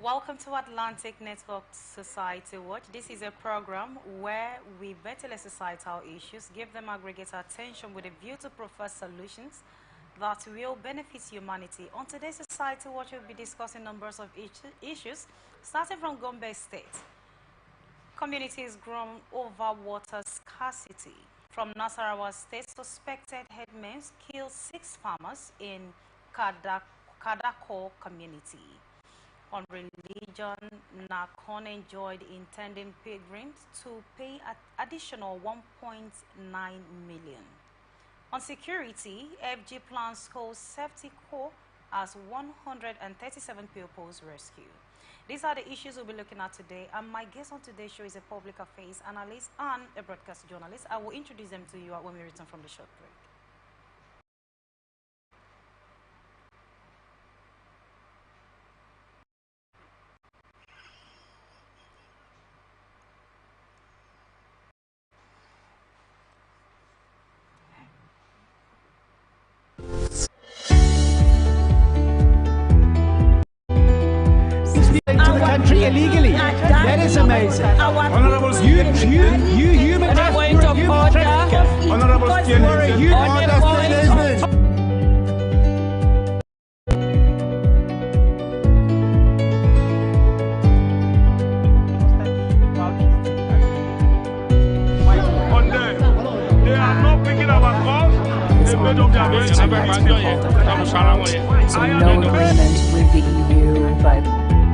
Welcome to Atlantic Network Society Watch. This is a program where we ventilate societal issues, give them aggregate attention with a view to propose solutions that will benefit humanity. On today's Society Watch, we'll be discussing numbers of issues, starting from Gombe State. Communities grown over water scarcity. From Nasarawa State, suspected headmen killed 6 farmers in Kadako community. On religion, Nakon enjoyed intending pilgrims to pay additional 1.9 million. On security, FG plans school safety corps as 137 pupils rescued. These are the issues we'll be looking at today, and my guest on today's show is a public affairs analyst and a broadcast journalist. I will introduce them to you when we return from the short break. Illegally. That is amazing. Honorable you human point of order. Honorable They are not picking our calls. They made up their minds. So no agreement with the EU, but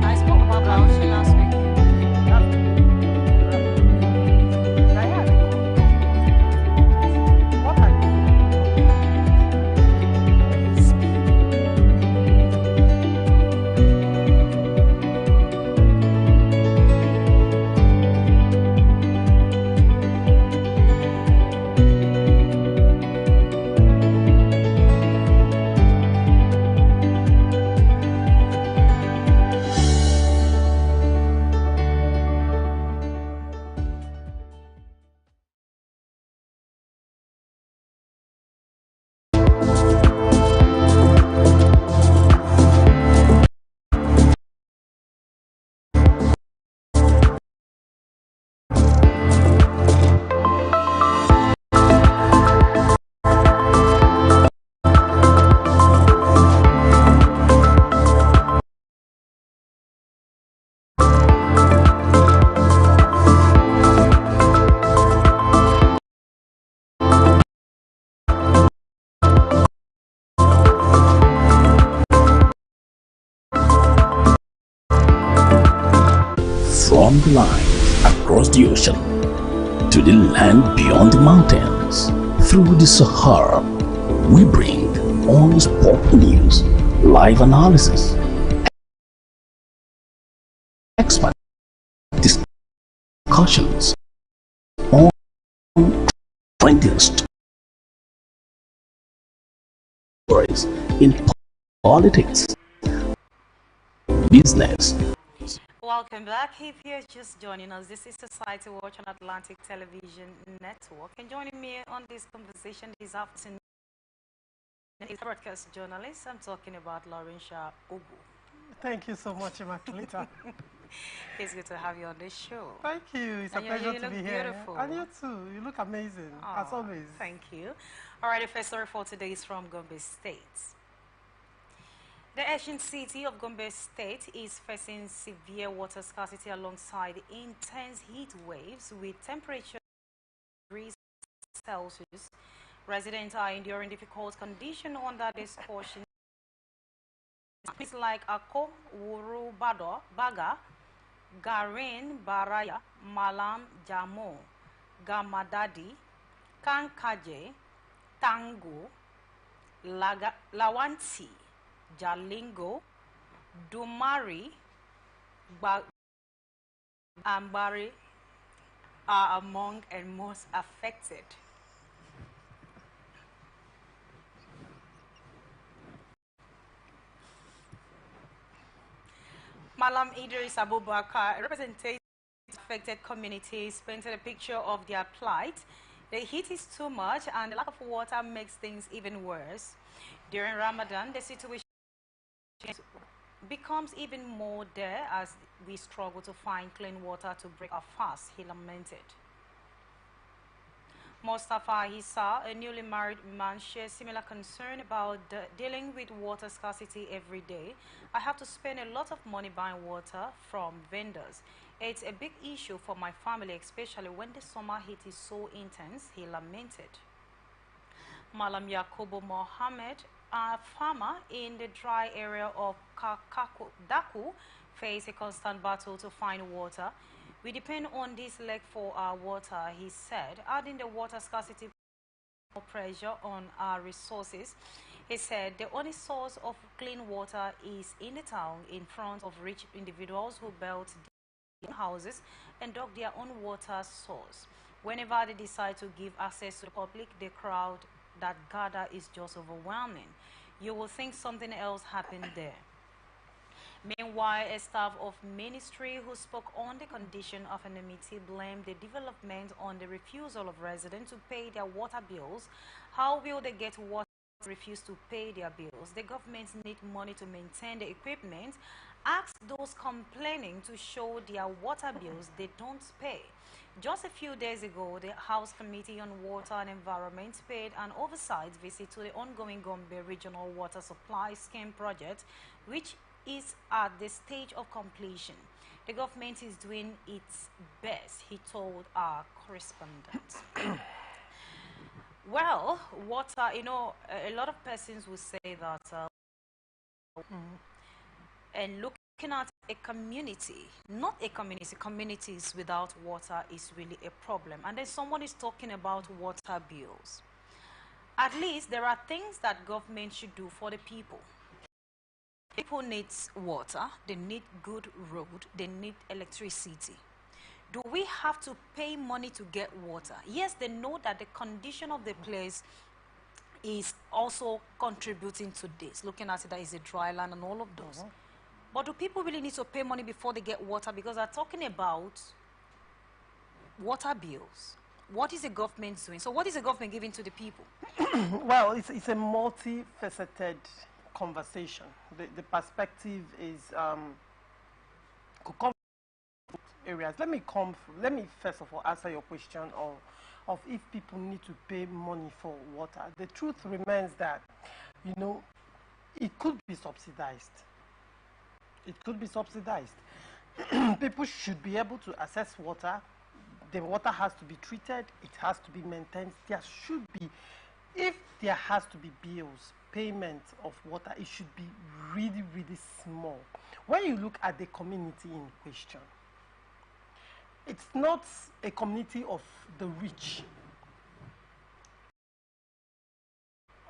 I spoke about Laos last week. From the line across the ocean to the land beyond the mountains, through the Sahara, we bring on-spot news, live analysis, expert discussions on trending stories in politics, business. Welcome back. If you're just joining us, this is Society Watch on Atlantic Television Network. And joining me on this conversation this afternoon is broadcast journalist. I'm talking about Laurentia Ogu. Thank you so much, Immaculata. It's good to have you on this show. Thank you. It's And a pleasure you to look be here. beautiful. And you too. You look amazing, as always. Thank you. All right, the first story for today is from Gombe State. The ancient city of Gombe State is facing severe water scarcity alongside intense heat waves with temperatures degrees Celsius. Residents are enduring difficult conditions under this scorching. It's like Ako, Wuru Bado, Baga, Garin Baraya, Malam Jamo, Gamadadi, Kankaje, Tango, Lawanti, Jalingo, Dumari, Ambari are among and most affected. Malam Idris Abubakar, representative of affected communities, painted a picture of their plight. The heat is too much and the lack of water makes things even worse. During Ramadan, the situation is becomes even more dire as we struggle to find clean water to break our fast, he lamented. Mustafa Hissa, a newly married man, shares similar concern about dealing with water scarcity every day. I have to spend a lot of money buying water from vendors. It's a big issue for my family, especially when the summer heat is so intense, he lamented. Malam Yakubu Mohammed, a farmer in the dry area of Daku, face a constant battle to find water. We depend on this lake for our water, he said, adding the water scarcity pressure on our resources. He said the only source of clean water is in the town in front of rich individuals who built their houses and dug their own water source. Whenever they decide to give access to the public, the crowd that gather is just overwhelming. You will think something else happened there. Meanwhile, a staff of ministry who spoke on the condition of anonymity blamed the development on the refusal of residents to pay their water bills. How will they get water if they refuse to pay their bills? The government needs money to maintain the equipment. Ask those complaining to show their water bills they don't pay. Just a few days ago, the House Committee on Water and Environment paid an oversight visit to the ongoing Gombe Regional Water Supply Scheme project, which is at the stage of completion. The government is doing its best, he told our correspondent. Well, water, you know, a lot of persons will say that and looking at a community, not a community, communities without water is really a problem. And then someone is talking about water bills. At least there are things that government should do for the people. People need water, they need good road, they need electricity. Do we have to pay money to get water? Yes, they know that the condition of the place is also contributing to this. Looking at it, that is a dry land and all of those. But do people really need to pay money before they get water? Because they're talking about water bills. What is the government doing? So what is the government giving to the people? Well, it's a multifaceted conversation. The perspective is could come from areas. Let me first of all answer your question of if people need to pay money for water. The truth remains that, you know, it could be subsidized. It could be subsidized. People should be able to access water. The water has to be treated. It has to be maintained. There should be, if there has to be bills, payment of water, it should be really, really small. When you look at the community in question, it's not a community of the rich,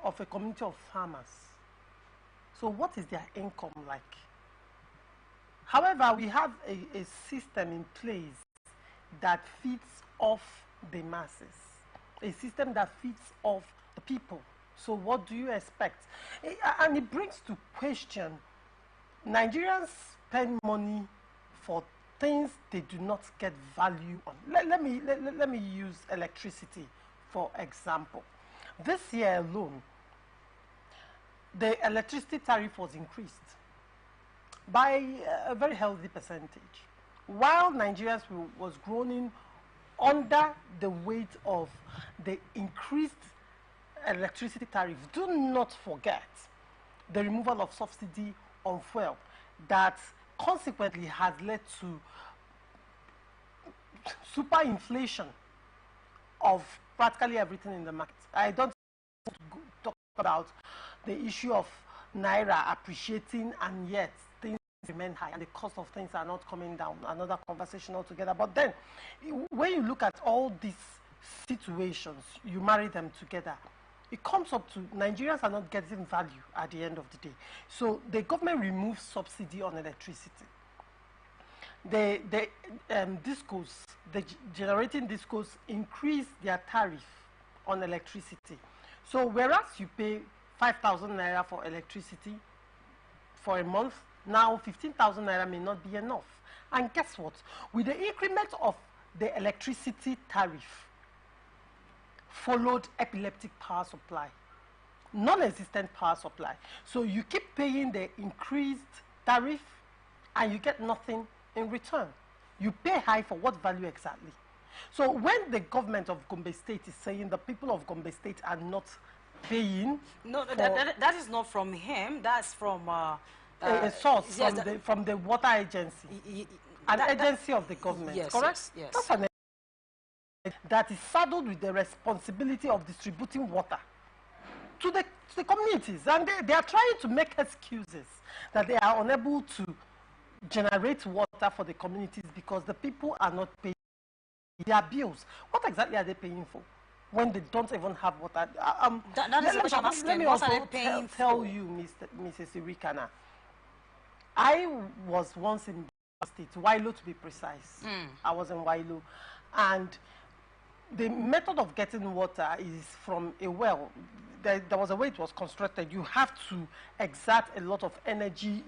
of a community of farmers. So what is their income like? However, we have a system in place that feeds off the masses, a system that feeds off the people. So what do you expect? And it brings to question, Nigerians spend money for things they do not get value on. Let me use electricity, for example. This year alone, the electricity tariff was increased by a very healthy percentage, while Nigerians was groaning under the weight of the increased electricity tariff. Do not forget the removal of subsidy on fuel that consequently has led to super inflation of practically everything in the market. I don't want to talk about the issue of Naira appreciating and yet things remain high and the cost of things are not coming down. Another conversation altogether. But then when you look at all these situations, you marry them together, it comes up to Nigerians are not getting value at the end of the day. So the government removes subsidy on electricity. The discos, the generating discos increase their tariff on electricity. So whereas you pay 5,000 naira for electricity for a month, now 15,000 naira may not be enough. And guess what? With the increment of the electricity tariff, followed epileptic power supply, non-existent power supply. So you keep paying the increased tariff and you get nothing in return. You pay high for what value exactly? So when the government of Gombe State is saying the people of Gombe State are not paying, No, that is not from him. That's from a source yes, from the water agency, an agency of the government, yes, correct? Yes. That's an that is saddled with the responsibility of distributing water to the communities, and they are trying to make excuses that they are unable to generate water for the communities because the people are not paying their bills. What exactly are they paying for when they don't even have water? That is the question I'm asking. Let me What are also they paying tell for? you, Mrs. Irikana, I was once in State, Wailo to be precise. I was in Wailo, and the method of getting water is from a well. There was a way it was constructed. You have to exert a lot of energy,